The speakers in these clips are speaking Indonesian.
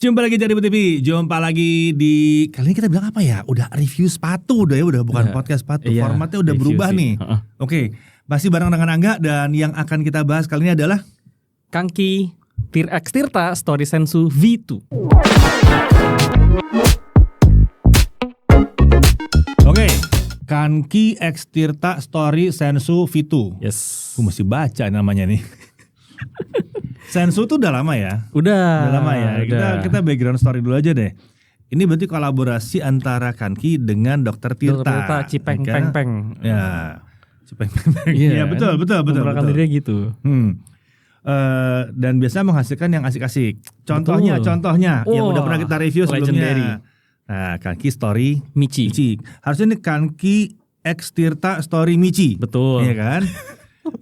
Jumpa lagi dari TV, jumpa lagi di kali ini kita bilang apa ya? Udah review sepatu udah bukan podcast sepatu. Iya, Formatnya udah berubah sih. nih. Oke, masih bareng dengan Angga dan yang akan kita bahas kali ini adalah Kanki T-Rex Tirta Story Sensu V2. Oke, Kanki X Tirta Story Sensu V2. Yes. Gue mesti baca namanya nih. Sensu tuh udah lama ya? Udah lama ya. Kita background story dulu aja deh. Ini berarti kolaborasi antara Kanki dengan Dr. Tirta. Dr. Tirta Cipeng ya kan? Peng Peng. Ya, Cipeng Peng Peng. Iya, betul. Memperkenalkan dirinya gitu. Dan biasa menghasilkan yang asik-asik. Contohnya yang udah pernah kita review sebelumnya. Legendary. Nah, Kanki Story Michi. Harusnya ini Kanki X Tirta Story Michi. Betul. Iya kan?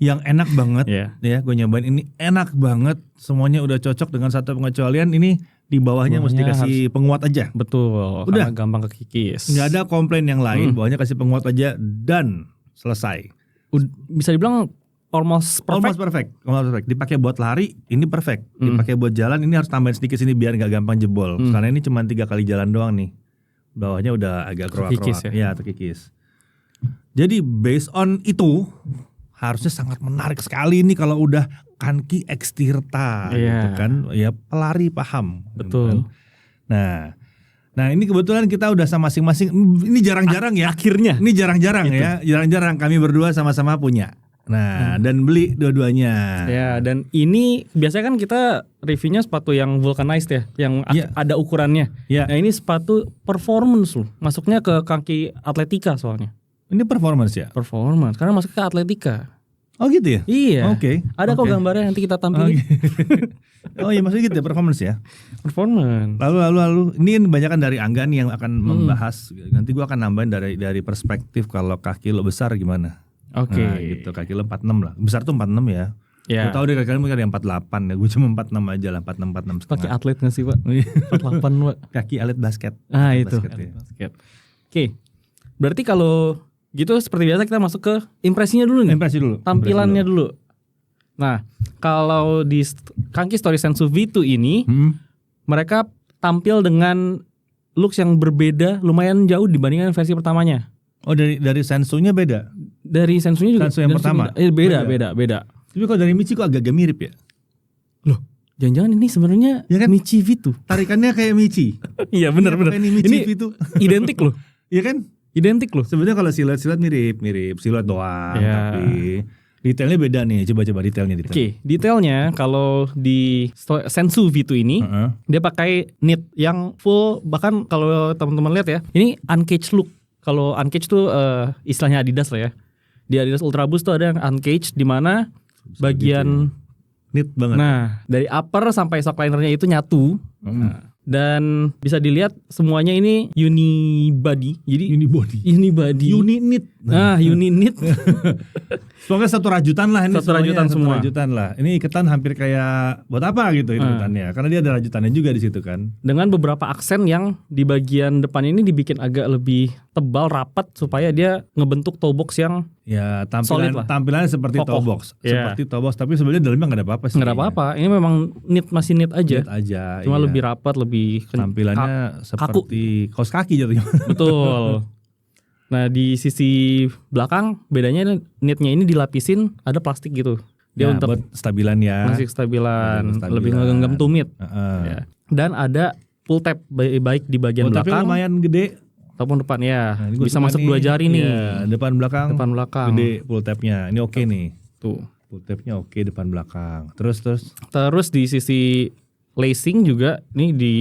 Yang enak banget. Yeah. Ya, gue nyobain ini enak banget. Semuanya udah cocok dengan satu pengecualian. Ini di bawahnya mesti kasih penguat aja. Betul. Udah gampang kekikis. Nggak ada komplain yang lain. Bawahnya kasih penguat aja dan selesai. Bisa dibilang almost perfect. Almost perfect. Dipakai buat lari, ini perfect. Dipakai buat jalan, ini harus tambahin sedikit sini biar nggak gampang jebol. Karena ini cuma 3 kali jalan doang nih. Bawahnya udah agak kroak-kroak. Ya, terkikis. Jadi based on itu harusnya sangat menarik sekali nih kalau udah Kanki X Tirta gitu kan. Ya pelari paham. Betul. Kan? Nah ini kebetulan kita udah sama masing-masing. Ini jarang-jarang ya. Akhirnya. Ini jarang-jarang ya. Jarang-jarang kami berdua sama-sama punya. Nah dan beli dua-duanya. Ya, dan ini biasanya kan kita reviewnya sepatu yang vulcanized ya, yang ada ukurannya. Ya. Nah ini sepatu performance loh, masuknya ke Kanki Atletica soalnya. Ini performance ya? Performance, karena masuk ke Atletica. Oh gitu ya? Iya. Oke. Ada kok gambarnya nanti kita tampilin. Oh iya maksudnya gitu ya, performance ya? Performance. Lalu ini banyak kan dari Angga nih yang akan membahas. Nanti gua akan nambahin dari perspektif kalau kaki lo besar gimana. Oke. Nah, gitu, kaki lo 46 lah. Besar tuh 46 ya. Ya. Gue tau deh kaki mungkin ada yang 48 ya. Gue cuma 46 aja lah, 46 setengah. Kaki atlet gak sih Pak? 48 Pak. Kaki atlet basket. Itu. Basket. Oke. Berarti kalau gitu seperti biasa kita masuk ke impresinya dulu nih. Impresi dulu. Tampilannya dulu. Nah, kalau di Kanki Story Sensu V2 ini mereka tampil dengan looks yang berbeda lumayan jauh dibandingkan versi pertamanya. Oh dari Sensunya beda? Dari Sensunya juga. Sensu yang pertama? Beda. Tapi kalau dari Michi kok agak mirip ya? Loh, jangan-jangan ini sebenarnya ya kan? Michi V2. Tarikannya kayak Michi. Iya benar. Ini Michi V2. Identik loh. Iya kan? Identik loh. Sebenarnya kalau siluet mirip siluet doang, tapi detailnya beda nih. Coba detailnya. Oke, detailnya kalau di Sensu V2 ini dia pakai knit yang full, bahkan kalau teman-teman lihat ya, ini uncaged look. Kalau uncaged tuh istilahnya Adidas lah ya. Di Adidas Ultra Boost tuh ada yang uncaged di mana bagian knit banget. Nah, dari upper sampai socklinernya itu nyatu. Dan bisa dilihat semuanya ini unibody. Jadi unibody. Uniknit. Uniknit. Semoga satu rajutan lah ini. Satu rajutan lah. Ini iketan hampir kayak buat apa gitu iketannya. Karena dia ada rajutannya juga di situ kan. Dengan beberapa aksen yang di bagian depan ini dibikin agak lebih tebal, rapat supaya dia ngebentuk toe box yang tampilannya seperti toe box. Seperti toe box, tapi sebenarnya dalamnya nggak ada apa-apa sih. Nggak ada apa-apa. Ini memang masih knit aja. Cuma lebih rapat, lebih tampilannya seperti kaos kaki jadinya. Betul. Nah di sisi belakang bedanya knitnya ini dilapisin ada plastik gitu. Dia untuk buat stabilan ya. Masih stabilan. Lebih ngegenggam tumit. Ya. Dan ada pull tab baik di bagian belakang. Tapi lumayan gede. Ataupun depan ya. Nah, bisa masuk 2 jari nih. Depan belakang. Gede pull tabnya. Ini oke nih. Tuh. Pull tabnya oke depan belakang. Terus di sisi lacing juga nih di.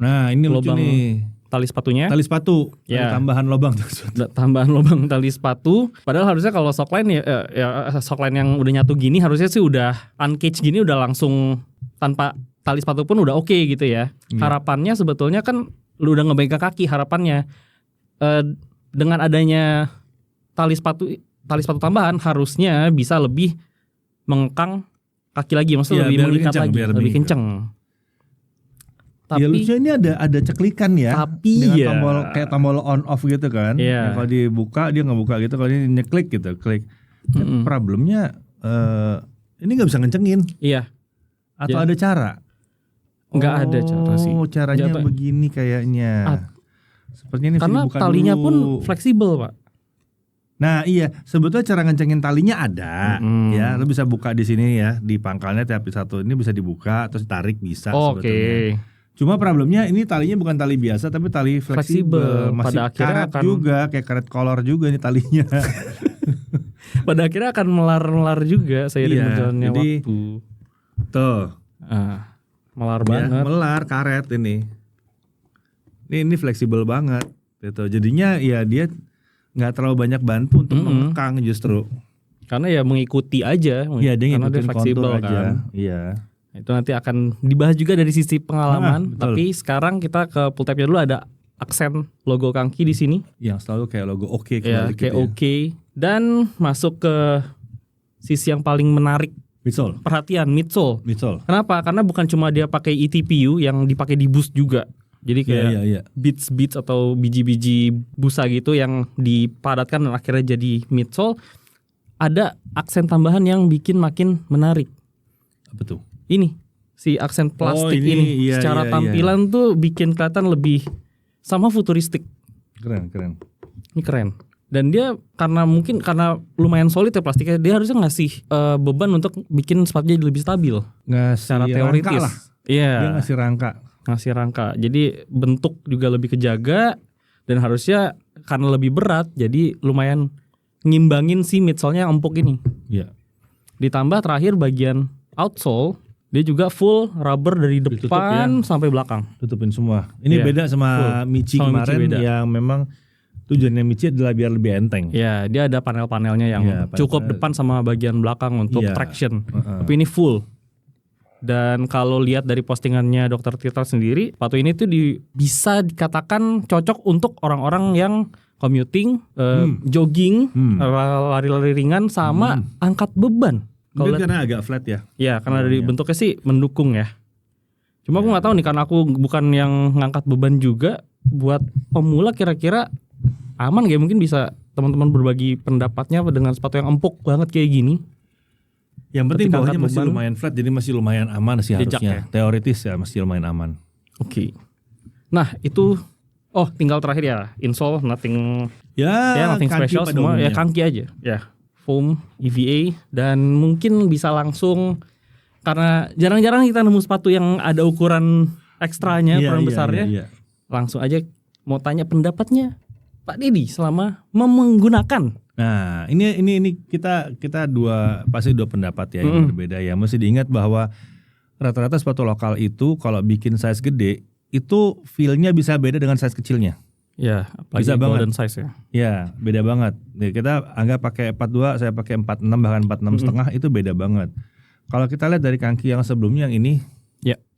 Nah ini lucu nih. Tali sepatunya. Tali sepatu. Ya. Tambahan lobang. Tambahan lobang tali sepatu. Padahal harusnya kalau sockline ya sockline yang udah nyatu gini harusnya sih udah uncaged gini udah langsung tanpa tali sepatu pun udah oke gitu ya. Harapannya sebetulnya kan lu udah ngepegang kaki, harapannya dengan adanya tali sepatu tambahan harusnya bisa lebih mengekang kaki lagi, maksudnya lebih mengikat lagi, lebih kenceng. Tapi lucunya ini ada ceklikan ya. Tapi dengan tombol kayak tombol on off gitu kan. Yeah. Kalau dibuka dia ngebuka gitu, kalau ini nyeklik gitu, klik. Problemnya ini nggak bisa ngencengin. Iya. Atau ada cara? Nggak ada cara sih. Oh, caranya begini kayaknya. Sepertinya ini karena talinya dulu. Pun fleksibel, Pak. Nah iya, sebetulnya cara ngencengin talinya ada, ya. Lo bisa buka di sini ya, di pangkalnya tapi satu ini bisa dibuka, terus tarik bisa sebetulnya. Cuma problemnya ini talinya bukan tali biasa, tapi tali fleksibel. Masih pada karet juga, kayak karet kolor juga nih talinya. Pada akhirnya akan melar-melar juga seiring berjalannya waktu. Tuh, melar banget. Melar karet ini. Ini fleksibel banget, gitu. Jadinya ya dia nggak terlalu banyak bantu untuk mengekang justru. Karena ya mengikuti aja. Iya, dia karena dia fleksibel aja. Iya. Itu nanti akan dibahas juga dari sisi pengalaman. Tapi sekarang kita ke pull tabnya dulu, ada aksen logo Kangki di sini. Yang selalu kayak logo oke. Ya, kayak oke. Dan masuk ke sisi yang paling menarik. Midsole. Perhatian midsole. Kenapa? Karena bukan cuma dia pakai eTPU yang dipakai di bus juga. Jadi kayak beads atau biji-biji busa gitu yang dipadatkan dan akhirnya jadi midsole. Ada aksen tambahan yang bikin makin menarik. Apa tuh? Ini si aksen plastik ini secara tampilan tuh bikin kelihatan lebih sama futuristik. Keren. Ini keren. Dan dia karena lumayan solid ya plastiknya, dia harusnya ngasih beban untuk bikin sepatunya lebih stabil. Secara teoritis. Dia ngasih rangka. Jadi bentuk juga lebih kejaga dan harusnya karena lebih berat jadi lumayan ngimbangin si midsole-nya yang empuk ini. Iya. Ditambah terakhir bagian outsole dia juga full rubber dari depan sampai belakang. Tutupin semua. Ini beda sama Michi kemarin yang memang tujuannya Michi adalah biar lebih enteng. Iya, dia ada panel-panelnya yang cukup depan sama bagian belakang untuk traction. Tapi ini full. Dan kalau lihat dari postingannya Dr. Tirta sendiri, sepatu ini tuh bisa dikatakan cocok untuk orang-orang yang commuting, jogging, lari-lari ringan sama angkat beban. Mungkin karena agak flat ya. Iya, karena dari bentuknya sih mendukung ya. Cuma aku nggak tahu nih, karena aku bukan yang ngangkat beban juga. Buat pemula kira-kira aman gak? Mungkin bisa teman-teman berbagi pendapatnya dengan sepatu yang empuk banget kayak gini. Yang penting bawahnya masih lumayan flat, jadi masih lumayan aman sih harusnya. Teoritis ya masih lumayan aman. Oke. Nah itu, tinggal terakhir ya, insole nothing special, semua ya Kangki aja. Ya, foam, EVA, dan mungkin bisa langsung, karena jarang-jarang kita nemu sepatu yang ada ukuran ekstranya, ukuran besarnya. Langsung aja mau tanya pendapatnya Pak Didi selama menggunakan. Nah, ini kita pasti dua pendapat ya yang berbeda ya. Mesti diingat bahwa rata-rata sepatu lokal itu kalau bikin size gede itu feel-nya bisa beda dengan size kecilnya. Ya, apalagi golden size ya. Ya, beda banget. Nih, kita anggap pakai 42, saya pakai 46 bahkan 46,5 itu beda banget. Kalau kita lihat dari Kangki yang sebelumnya yang ini,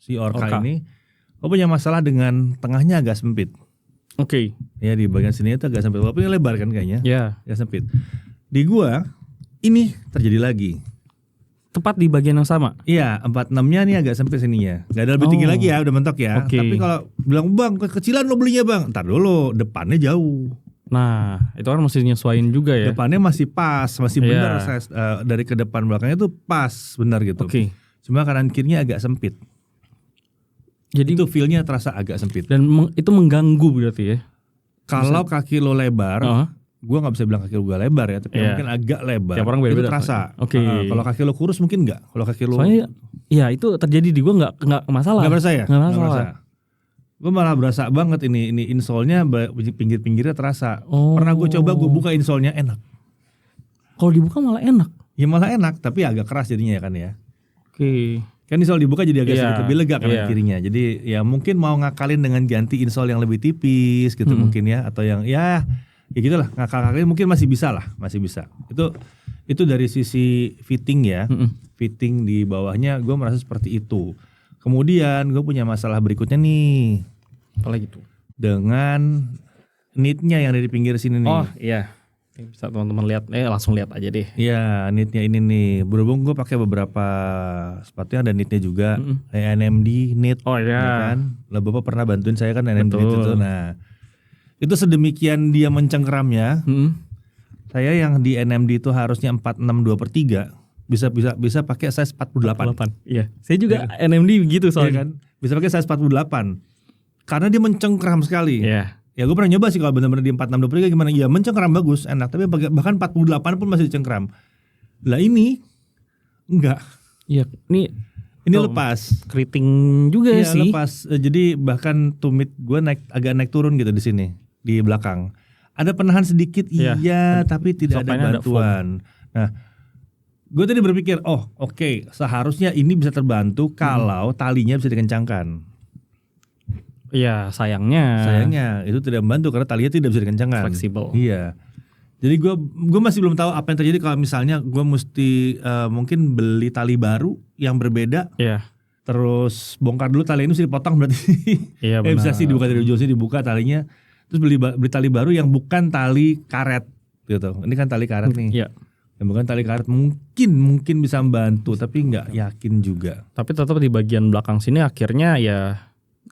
si Orca ini, punya masalah dengan tengahnya agak sempit. Oke. Ya di bagian sini itu agak sempit, walaupun ini lebar kan kayaknya. Ya. Ya sempit. Di gua ini terjadi lagi. Tepat di bagian yang sama. Iya, 46-nya nih agak sempit sininya. Gak ada lebih tinggi lagi ya, udah mentok ya. Tapi kalau bilang bang kekecilan lo belinya bang, ntar dulu depannya jauh. Nah itu kan mesti nyesuaiin juga ya. Depannya masih pas, masih benar size, dari ke depan belakangnya tuh pas benar gitu. Cuma kanan kirinya agak sempit. Jadi itu feel-nya terasa agak sempit. Dan itu mengganggu berarti ya. Kalau kaki lo lebar, gue nggak bisa bilang kaki lo gak lebar ya, tapi mungkin agak lebar. Tiap orang beda-beda. Itu terasa. Kalau kaki lo kurus mungkin nggak. Kalau kaki lo, soalnya ya itu terjadi di gue nggak masalah. Nggak berasa ya? Nggak masalah. Gue malah berasa banget ini insole-nya pinggir-pinggirnya terasa. Pernah gue coba gue buka insole-nya enak. Kalau dibuka malah enak. Ya malah enak, tapi agak keras jadinya ya kan ya. Kan insole dibuka jadi agak sedikit lebih lega kanan kirinya. Jadi ya mungkin mau ngakalin dengan ganti insole yang lebih tipis gitu mungkin ya, atau yang ya gitulah, ngakal-ngakalin mungkin masih bisa lah, masih bisa. Itu dari sisi fitting ya. Fitting di bawahnya gue merasa seperti itu. Kemudian gue punya masalah berikutnya nih. Apalagi tuh? Dengan knitnya yang dari pinggir sini nih. Oh iya. Bisa teman-teman lihat, langsung lihat aja deh. Iya, knitnya ini nih. Berhubung gue pakai beberapa sepatu yang ada knitnya juga, kayak NMD knit. Oh iya. Ya kan? Lah Bapak pernah bantuin saya kan NMD knit itu. Nah, itu sedemikian dia mencengkeramnya. Saya yang di NMD itu harusnya 462/3 bisa pakai size 48. Iya. Saya juga NMD begitu soalnya. Iya kan? bisa pakai size 48. Karena dia mencengkram sekali. Iya. Ya gue pernah nyoba sih kalau benar-benar di 4623 gimana. Ya mencengkram bagus, enak. Tapi bahkan 48 pun masih dicengkram. Lah ini enggak. Iya, Ini lepas. Keriting juga Iya, sih. lepas. Jadi bahkan tumit gue agak naik turun gitu di sini, di belakang. Ada penahan sedikit, iya, tapi tidak ada bantuan. Nah, gue tadi berpikir, oke, seharusnya ini bisa terbantu kalau talinya bisa dikencangkan. Iya, sayangnya itu tidak membantu karena talinya tidak bisa dikencangkan. Fleksibel. Iya. Jadi gue masih belum tahu apa yang terjadi kalau misalnya gue mesti mungkin beli tali baru yang berbeda. Iya. Terus bongkar dulu tali ini mesti dipotong berarti. Iya benar. Bisa sih dibuka dari ujung sini, dibuka talinya. Terus beli tali baru yang bukan tali karet gitu. Ini kan tali karet nih. Iya. Yang bukan tali karet mungkin bisa membantu tapi nggak yakin juga. Tapi tetap di bagian belakang sini akhirnya ya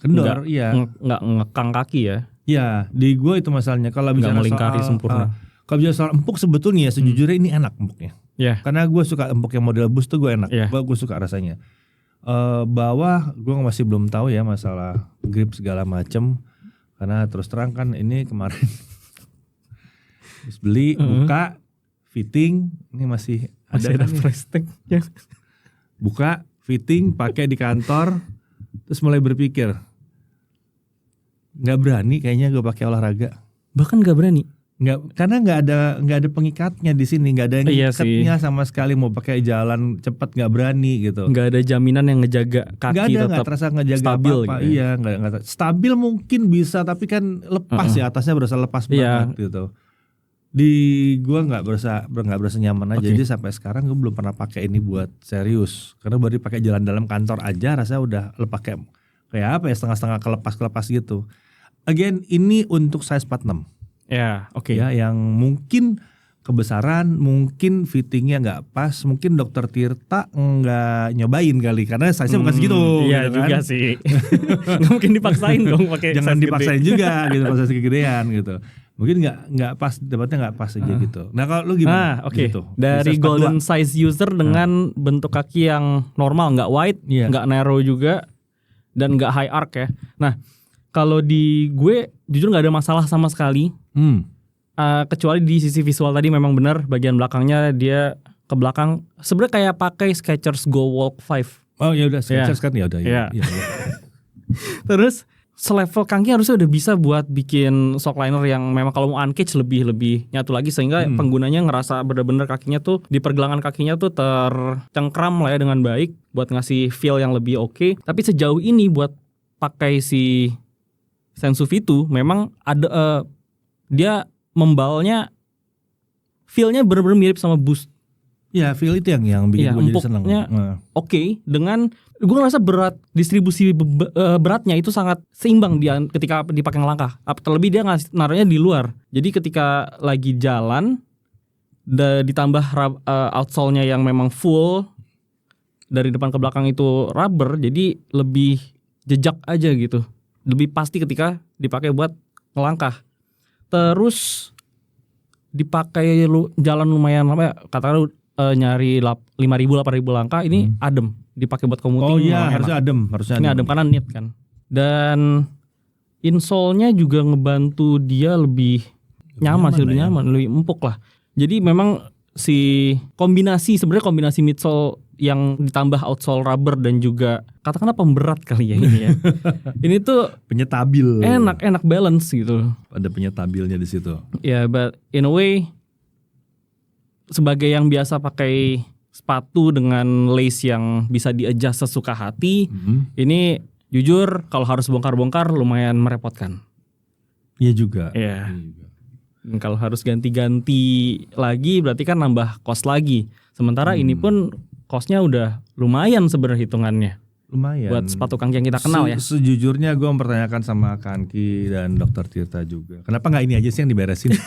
kendor, iya. Nggak ngekang kaki ya. Ya, di gue itu masalahnya. Kalau bicara melingkari sempurna. Kalau bicara soal empuk sebetulnya sejujurnya ini enak empuknya. Yeah. Karena gue suka empuk yang model bus tuh gue enak. Yeah. Gue suka rasanya. Bawah gue masih belum tahu ya masalah grip segala macem. Karena terus terang kan ini kemarin habis beli, buka, fitting, ini masih ada price tag-nya. Buka, fitting, pakai di kantor, terus mulai berpikir, nggak berani kayaknya gue pakai olahraga. Bahkan nggak berani. Karena nggak ada pengikatnya di sini, nggak ada yang ngikatnya sama sekali. Mau pakai jalan cepat nggak berani gitu. Nggak ada jaminan yang ngejaga kaki nggak terasa ngejaga stabil apa-apa. Gitu. Iya, nggak stabil mungkin bisa, tapi kan lepas ya, atasnya berasa lepas banget gitu. Di gua nggak berasa nyaman aja. Jadi sampai sekarang gue belum pernah pakai ini buat serius. Karena baru dipakai jalan dalam kantor aja rasanya udah kayak apa ya, setengah-setengah kelepas gitu. Again, ini untuk size 46. Ya, oke. Ya, yang mungkin kebesaran, mungkin fittingnya nggak pas, mungkin dokter Tirta nggak nyobain kali karena size-nya bukan segitu. Iya gitu juga kan? Sih. Nggak mungkin dipaksain dong pakai. Jangan dipaksain juga gitu, pas kegedean gitu. Mungkin nggak pas, dapatnya nggak pas aja gitu. Nah kalau lu gimana? Oke. Gitu. Dari golden size user dengan bentuk kaki yang normal, nggak wide, nggak narrow juga, dan nggak high arc ya. Nah kalau di gue jujur nggak ada masalah sama sekali. Kecuali di sisi visual tadi memang benar bagian belakangnya dia ke belakang sebenarnya kayak pakai Skechers Go Walk 5. Oh ya udah Skechers kan ya udah. Ya. Terus selevel kaki harusnya udah bisa buat bikin sock liner yang memang kalau mau uncage lebih nyatu lagi sehingga penggunanya ngerasa bener-bener kakinya tuh di pergelangan kakinya tuh tercengkram lah ya dengan baik buat ngasih feel yang lebih oke. Tapi sejauh ini buat pakai si Sensu V2 memang ada dia membalnya feel-nya bener-bener mirip sama Boost. Ya feel itu yang bikin gue jadi seneng. Oke, dengan gue ngerasa distribusi beratnya itu sangat seimbang ketika dipakai ngelangkah. Terlebih dia naruhnya di luar. Jadi ketika lagi jalan ditambah outsole-nya yang memang full dari depan ke belakang itu rubber, jadi lebih jejak aja gitu. Lebih pasti ketika dipakai buat ngelangkah. Terus dipakai jalan lumayan apa ya, katakanlah nyari 5.000 8.000 langkah ini adem dipakai buat commuting. Oh iya, harusnya adem, ini adem karena neat kan. Dan insole-nya juga ngebantu dia lebih nyaman, lebih empuk lah. Jadi memang sebenarnya kombinasi midsole yang ditambah outsole rubber dan juga katakanlah pemberat kali ya ini ya. Ini tuh penyetabil. Enak balance gitu. Ada penyetabilnya di situ. Ya, but in a way sebagai yang biasa pakai sepatu dengan lace yang bisa di-adjust sesuka hati, ini jujur kalau harus bongkar-bongkar lumayan merepotkan. Iya juga. Iya. Kalau harus ganti-ganti lagi berarti kan nambah cost lagi. Sementara ini pun costnya udah lumayan sebenarnya hitungannya. Lumayan. Buat sepatu kaki yang kita kenal ya. Sejujurnya gue mempertanyakan sama Kanki dan Dokter Tirta juga. Kenapa nggak ini aja sih yang diberesin?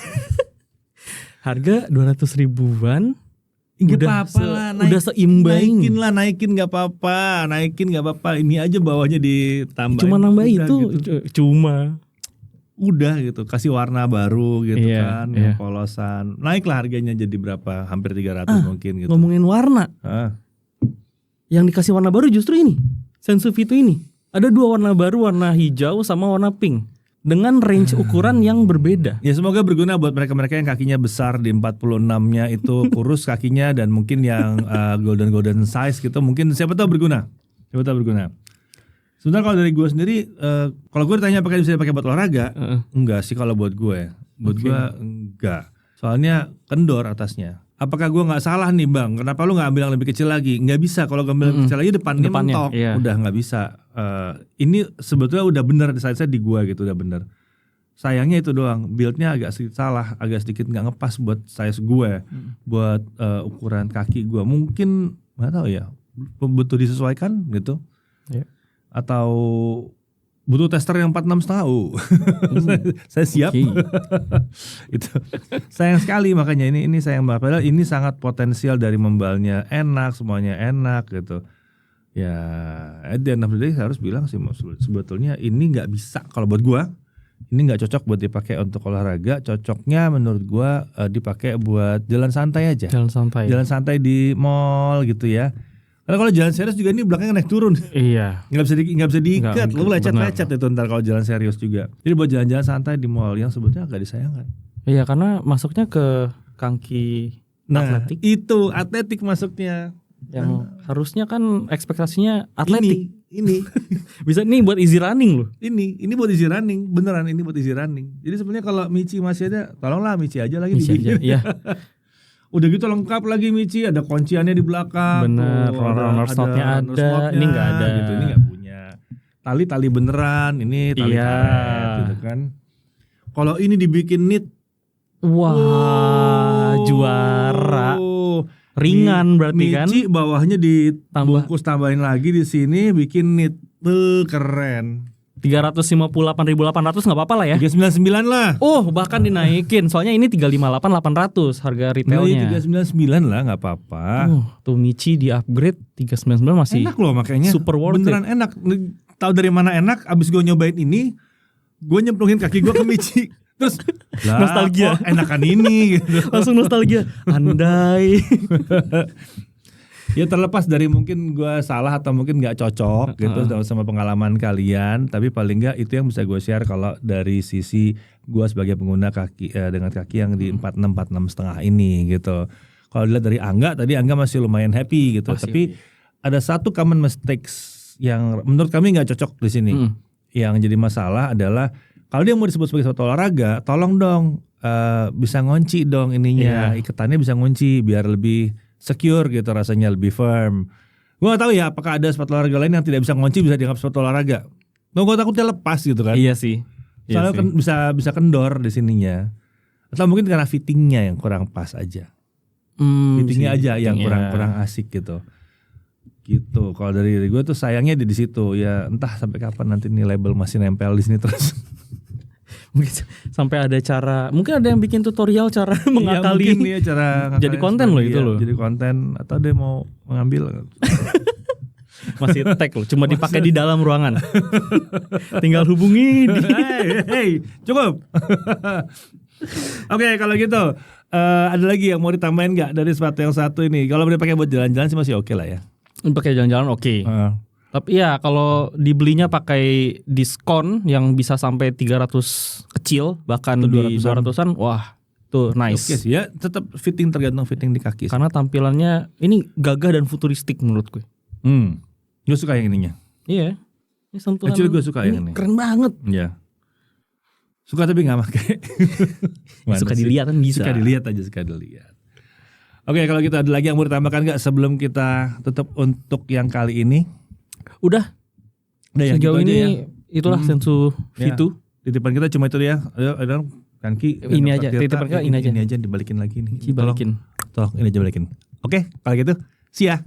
Harga 200 ribuan. Gak apa-apa lah, udah seimbang. Naikin nggak apa-apa. Ini aja bawahnya ditambah. Cuma nambah itu, gitu. Udah gitu, kasih warna baru gitu kan, yang polosan. Naiklah harganya jadi berapa? Hampir 300 mungkin gitu. Ngomongin warna. Yang dikasih warna baru justru ini. Sensu V2 ini. Ada 2 warna baru, warna hijau sama warna pink. Dengan range ukuran yang berbeda. Ya semoga berguna buat mereka-mereka yang kakinya besar di 46-nya itu kurus kakinya dan mungkin yang golden size gitu mungkin siapa tahu berguna. Sebenarnya kalau dari gue sendiri, kalau gue ditanya apakah bisa dipakai buat olahraga, enggak sih kalau buat gue. Buat gue enggak. Soalnya kendor atasnya. Apakah gue nggak salah nih bang? Kenapa lu nggak ambil yang lebih kecil lagi? Nggak bisa. Kalau ambil yang kecil lagi depannya mentok, udah nggak bisa. Ini sebetulnya udah bener size di gue gitu, udah bener. Sayangnya itu doang. Buildnya agak sedikit salah, agak sedikit nggak ngepas buat size gue, buat ukuran kaki gue. Mungkin nggak tahu ya, butuh disesuaikan gitu. Atau butuh tester yang 46,5. Saya siap. Itu sayang sekali, makanya ini sayang banget. Padahal ini sangat potensial dari membalnya enak, semuanya enak gitu. Ya, at the end of the day saya harus bilang sih sebetulnya ini nggak bisa kalau buat gua. Ini nggak cocok buat dipakai untuk olahraga. Cocoknya menurut gua dipakai buat jalan santai aja. Jalan santai di mall gitu ya. Karena kalau jalan serius juga ini belakangnya naik turun. Iya. Nggak bisa diikat. Lu lecet-lecet itu ntar kalau jalan serius juga. Jadi buat jalan-jalan santai di mall yang sebetulnya agak disayangkan. Iya, karena masuknya ke kaki atletik. Itu atletik masuknya. Yang harusnya kan ekspektasinya atletik. Ini. Bisa nih buat easy running loh. Ini buat easy running, beneran ini buat easy running. Jadi sebenarnya kalau Michi masih ada, tolonglah Michi aja lagi dibikin. Iya. Udah gitu lengkap lagi Michi, ada kunciannya di belakang. Bener, roller slot-nya ada. Ini nggak ada. Gitu, ini nggak punya. Tali beneran, ini tali karet gitu kan. Kalau ini dibikin knit, wah, juara. Ringan berarti kan. Michi bawahnya dibungkus tambahin lagi di sini bikin knit. Keren. 358.800 nggak apa-apa lah ya. 399 lah. Oh, bahkan dinaikin. Soalnya ini 358.800 harga retailnya. 399 lah, nggak apa-apa. Tuh Michi di upgrade 399 masih enak loh makanya. Super worth beneran it. Enak. Tahu dari mana enak? Abis gue nyobain ini, gue nyemplungin kaki gue ke Michi. Terus nostalgia. Enakan ini gitu. Langsung nostalgia. Andai. Ya terlepas dari mungkin gue salah atau mungkin nggak cocok gitu sama pengalaman kalian, tapi paling nggak itu yang bisa gue share kalau dari sisi gue sebagai pengguna kaki dengan kaki yang di 46,5 ini gitu. Kalau dilihat dari Angga tadi, Angga masih lumayan happy gitu, tapi ada satu common mistakes yang menurut kami nggak cocok di sini. Yang jadi masalah adalah kalau dia mau disebut sebagai suatu olahraga, tolong dong bisa ngunci dong ininya, iketannya bisa ngunci biar lebih secure gitu, rasanya lebih firm. Gue gak tahu ya apakah ada sepatu olahraga lain yang tidak bisa ngunci bisa dianggap sepatu olahraga. Gue takutnya lepas gitu kan. Iya sih. Soalnya kan bisa kendor di sininya. Atau mungkin karena fittingnya yang kurang pas aja. Fittingnya aja yang kurang asik gitu. Gitu. Kalau dari gue tuh sayangnya di situ ya, entah sampai kapan nanti nih label masih nempel di sini terus. Sampai ada cara, mungkin ada yang bikin tutorial cara mengakali. Mungkin ya cara jadi konten loh itu loh. Jadi konten atau dia mau mengambil. Masih tag loh, cuma dipakai di dalam ruangan. Tinggal hubungi. Hey, cukup. Oke, kalau gitu ada lagi yang mau ditambahin nggak dari sepatu yang satu ini? Kalau dipakai buat jalan-jalan sih masih oke lah ya. Pakai jalan-jalan oke. Tapi ya kalau dibelinya pakai diskon yang bisa sampai 300 kecil, bahkan di 200-an, wah tuh nice. Oke sih ya, tetap fitting, tergantung fitting di kaki. Karena tampilannya ini gagah dan futuristik menurut gue. Gue suka yang ininya. Iya. Ini sentuhan. Actually gue suka yang ini. Keren banget. Iya. Suka tapi nggak pakai. Suka dilihat kan bisa. Suka dilihat. Oke, kalau gitu ada lagi yang mau ditambahkan nggak sebelum kita tutup untuk yang kali ini? Udah yang sejauh gitu ini ya. Itulah Sensu V2. Titipan kita cuma itu ya. Ayo Kanki. Ini aja. Titipan kita ini aja. Ini aja dibalikin lagi nih. Dibalikin. Tolong ini aja balikin. Oke, kalau gitu. See ya.